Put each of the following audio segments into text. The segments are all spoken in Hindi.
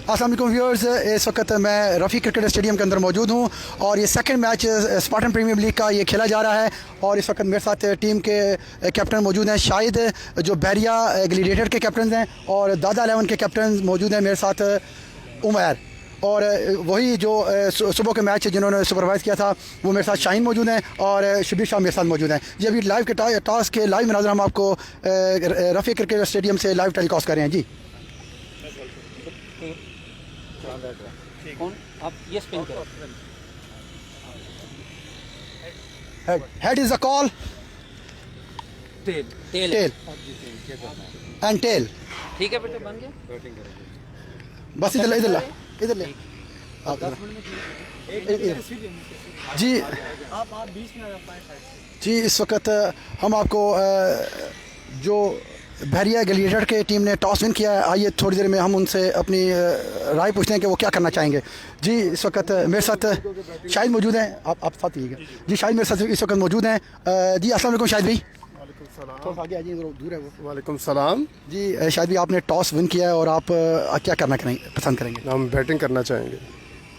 अस्सलाम वालेकुम व्यूअर्स, इस वक्त मैं रफ़ी क्रिकेट स्टेडियम के अंदर मौजूद हूँ और ये second match Spartan Premier League का ये खेला जा रहा है। और इस वक्त मेरे साथ टीम के कैप्टन मौजूद हैं, शाहिद जो बहरिया ग्लेडिएटर के कैप्टन हैं, और दादा 11 के कैप्टन मौजूद हैं मेरे साथ, उमैर, और वही जो सुबह के मैच जिन्होंने सुपरवाइज़ किया था वो मेरे साथ शाहीन मौजूद हैं, और शबीर शाह मेरे साथ मौजूद हैं। ये अभी लाइव के टॉस के लाइव मनाज़र हम आपको रफ़ी क्रिकेट स्टेडियम से लाइव टेलीकास्ट कर रहे हैं जी। कौन आप ये स्पिन करो। Head is the call, tail tail and tail. ठीक है बेटे, बन गया। बस इधर इधर ला, इधर ले जी। आप 20 में जी इस वक्त हम आपको जो बहरिया ग्लेडिएटर के टीम ने टॉस विन किया है, आइए थोड़ी देर में हम उनसे अपनी राय पूछते हैं कि वो क्या करना चाहेंगे। जी इस वक्त मेरे साथ शाहिद मौजूद हैं, आप साथ ही जी। शाहिद मेरे साथ इस वक्त मौजूद हैं। जी अस्सलाम वालेकुम शाहिद भाई। थोड़ा आगे आइए, दूर है वो। वालेकुम सलाम जी शाहिद भाई, आपने टॉस विन किया है और आप क्या करना पसंद करेंगे? हम बैटिंग करना चाहेंगे।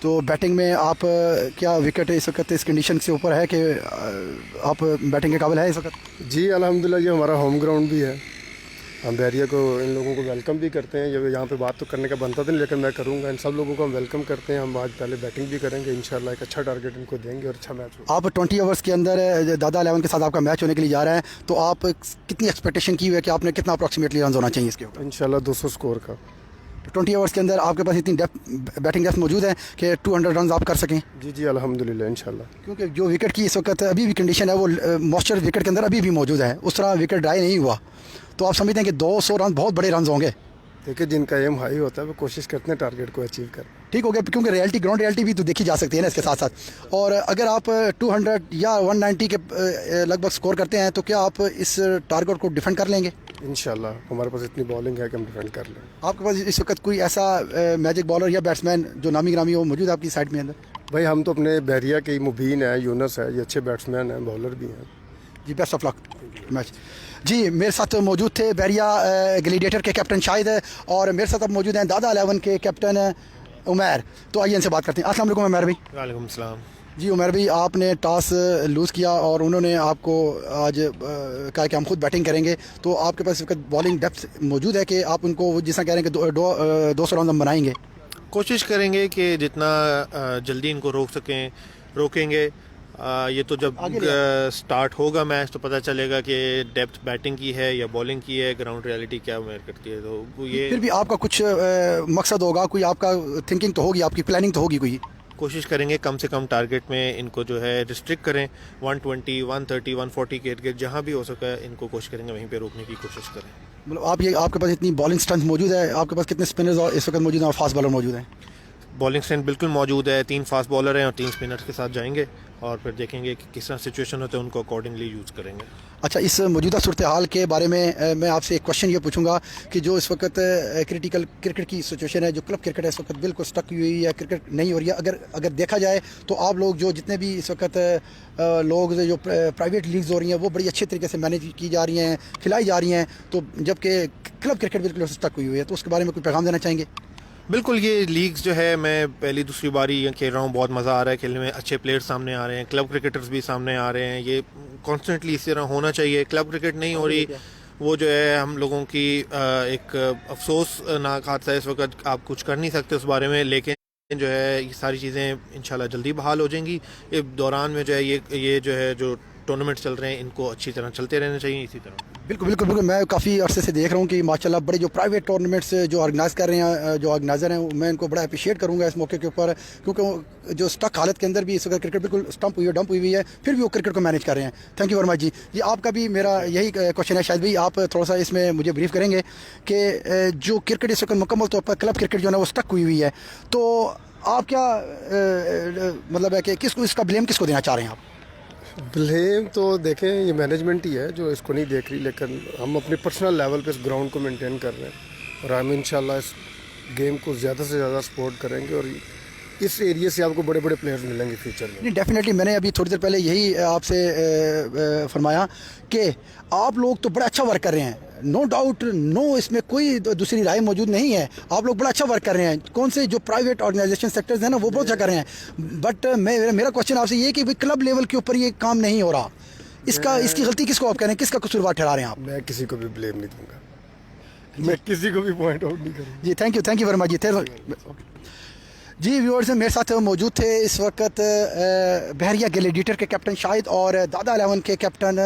तो बैटिंग में आप क्या विकेट इस वक्त इस कंडीशन से ऊपर है कि आप बैटिंग के काबिल है इस वक्त? जी अल्हम्दुलिल्लाह, ये हमारा होम ग्राउंड भी है। हम बहरिया को, इन लोगों को वेलकम भी करते हैं। ये यहाँ पे बात तो करने का बनता था नहीं, लेकिन मैं करूँगा। इन सब लोगों को हम वेलकम करते हैं। हम आज पहले बैटिंग भी करेंगे, इंशाल्लाह एक अच्छा टारगेट इनको देंगे और अच्छा मैच होगा। आप 20 ओवर्स के अंदर दादा 11 के साथ आपका मैच होने के लिए जा रहे हैं, तो आप कितनी एक्सपेक्टेशन की हुई है कि आपने कितना अप्रॉक्सीमेटली रन होना चाहिए इसके ऊपर? इंशाल्लाह 200 स्कोर का। 20 ओवर्स के अंदर आपके पास इतनी बैटिंग डेप्थ मौजूद है कि 200 रन आप कर सकें? जी जी अल्हम्दुलिल्लाह इंशाल्लाह। क्योंकि जो विकेट की इस वक्त अभी भी कंडीशन है वो मॉइस्चर विकेट के अंदर अभी भी मौजूद है, उस तरह विकेट ड्राई नहीं हुआ। तो आप समझते हैं कि 200 रन बहुत बड़े रन होंगे? देखिए, जिनका एम हाई होता है वो कोशिश करते हैं टारगेट को अचीव कर। ठीक हो गया, क्योंकि रियलिटी, ग्राउंड रियलिटी भी तो देखी जा सकती है ना इसके साथ साथ। और अगर आप 200 या 190 के लगभग स्कोर करते हैं तो क्या आप इस टारगेट को डिफेंड कर लेंगे? इंशाल्लाह हमारे पास इतनी बॉलिंग है कि हम डिफेंड कर लें। आपके पास इस वक्त कोई ऐसा मैजिक बॉलर या बैट्समैन जो नामी ग्रामी हो मौजूद है आपकी साइड में अंदर? भाई हम तो अपने बहरिया के मुबीन है, यूनस है, ये अच्छे बैट्समैन हैं, बॉलर भी हैं। जी बेस्ट ऑफ लक मैच। जी मेरे साथ मौजूद थे बहरिया ग्लेडिएटर के कैप्टन शाहिद है, और मेरे साथ अब मौजूद हैं दादा 11 के कैप्टन उमैर। तो आइए इनसे बात करते हैं। अस्सलाम वालेकुम उमैर भाई। वालेकुम सलाम। जी उमैर भाई, आपने टॉस लूज़ किया और उन्होंने आपको आज कहा कि हम खुद बैटिंग करेंगे, तो आपके पास बॉलिंग डेप्थ मौजूद है कि आप उनको जितना कह रहे हैं कि 200 रन हम बनाएंगे? कोशिश करेंगे कि जितना जल्दी इनको रोक सकें रोकेंगे। ये तो जब स्टार्ट होगा मैच तो पता चलेगा कि डेप्थ बैटिंग की है या बॉलिंग की है, ग्राउंड रियलिटी क्या मेयर करती है। तो ये फिर भी आपका कुछ मकसद होगा, कोई आपका थिंकिंग तो होगी, आपकी प्लानिंग तो होगी कोई? कोशिश करेंगे कम से कम टारगेट में इनको जो है रिस्ट्रिक्ट करें। 120, 130, 140 के इर्द जहाँ भी हो सके इनको कोशिश करेंगे वहीं पे रोकने की कोशिश करें। मतलब आप ये, आपके पास इतनी बॉलिंग स्ट्रेंथ मौजूद है, आपके पास कितने स्पिनर्स और इस वक्त मौजूद हैं और फास्ट बॉलर मौजूद हैं? बॉलिंग स्ट्रेंथ बिल्कुल मौजूद है। 3 फास्ट बॉलर हैं और 3 स्पिनर्स के साथ जाएंगे और फिर देखेंगे कि किस तरह सिचुएशन होता है, उनको अकॉर्डिंगली यूज़ करेंगे। अच्छा, इस मौजूदा सूरत हाल के बारे में मैं आपसे एक क्वेश्चन ये पूछूंगा कि जो इस वक्त क्रिटिकल क्रिकेट की सिचुएशन है, जो क्लब क्रिकेट है इस वक्त बिल्कुल स्टक हुई है, क्रिकेट नहीं हो रही है। अगर देखा जाए तो आप लोग जो जितने भी इस वक्त लोग जो प्राइवेट लीग्स हो रही हैं वो बड़ी अच्छे तरीके से मैनेज की जा रही हैं, खिलाई जा रही हैं, तो जबकि क्लब क्रिकेट बिल्कुल स्टक हुई है, तो उसके बारे में कोई पैगाम देना चाहेंगे? बिल्कुल, ये लीग्स जो है मैं पहली दूसरी बारी खेल रहा हूँ, बहुत मज़ा आ रहा है खेलने में। अच्छे प्लेयर्स सामने आ रहे हैं, क्लब क्रिकेटर्स भी सामने आ रहे हैं। ये कॉन्स्टेंटली इस तरह होना चाहिए। क्लब क्रिकेट नहीं हो रही, वो जो है हम लोगों की एक अफसोसनाक हादसा है। इस वक्त आप कुछ कर नहीं सकते उस बारे में, लेकिन जो है ये सारी चीज़ें इंशाल्लाह जल्दी बहाल हो जाएंगी। इस दौरान में जो है ये जो है जो टूर्नामेंट चल रहे हैं इनको अच्छी तरह चलते रहने चाहिए इसी तरह। बिल्कुल बिल्कुल बिल्कुल, मैं काफ़ी अरसे से देख रहा हूँ कि माशाल्लाह बड़े जो प्राइवेट टूर्नामेंट्स जो ऑर्गेनाइज़ कर रहे हैं, जो ऑर्गेनाइज़र हैं, मैं इनको बड़ा अप्रिशिएट करूँगा इस मौके के ऊपर, क्योंकि जो स्टक हालत के अंदर भी इस वक्त क्रिकेट बिल्कुल स्टम्प हुई है, डंप हुई हुई है, फिर भी वो क्रिकेट को मैनेज कर रहे हैं। थैंक यू वेरी मच जी। जी आपका भी मेरा यही क्वेश्चन है शायद भाई, आप थोड़ा सा इसमें मुझे ब्रीफ करेंगे कि जो क्रिकेट इस वक्त मुकम्मल तौर पर क्लब क्रिकेट जो है ना वो स्टक हुई हुई है, तो आप क्या मतलब है कि किसको इसका ब्लेम किसको देना चाह रहे हैं आप? ब्लेम तो देखें ये मैनेजमेंट ही है जो इसको नहीं देख रही, लेकिन हम अपने पर्सनल लेवल पे इस ग्राउंड को मेंटेन कर रहे हैं और हम इंशाल्लाह इस गेम को ज़्यादा से ज़्यादा सपोर्ट करेंगे और इस एरिया से आपको बड़े बड़े प्लेयर्स मिलेंगे फ्यूचर में। नहीं डेफिनेटली, मैंने अभी थोड़ी देर पहले यही आपसे फरमाया कि आप लोग तो बड़ा अच्छा वर्क कर रहे हैं, नो डाउट, नो, इसमें कोई दूसरी राय मौजूद नहीं है। आप लोग बड़ा अच्छा वर्क कर रहे हैं। कौन से जो प्राइवेट ऑर्गेनाइजेशन सेक्टर्स हैं ना, वो बहुत अच्छा कर रहे हैं। बट मेरा क्वेश्चन आपसे ये है कि भाई क्लब लेवल के ऊपर ये काम नहीं हो रहा, इसकी गलती किसको आप कह रहे हैं, किसका कसूरवार ठहरा रहे हैं आप? मैं किसी को भी ब्लेम नहीं दूंगा, मैं किसी को भी पॉइंट आउट नहीं करूँगा। जी थैंक यू वेरी मच जी। जी व्यूअर्स, मेरे साथ मौजूद थे इस वक्त बहरिया ग्लैडिएटर के कैप्टन शाहिद और दादा 11 के कैप्टन।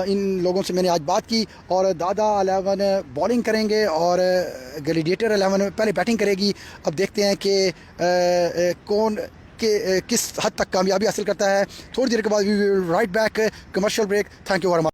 इन लोगों से मैंने आज बात की और दादा 11 बॉलिंग करेंगे और ग्लैडिएटर 11 पहले बैटिंग करेगी। अब देखते हैं कि कौन के किस हद तक कामयाबी हासिल करता है। थोड़ी देर के बाद we will right back, commercial break. Thank you very much.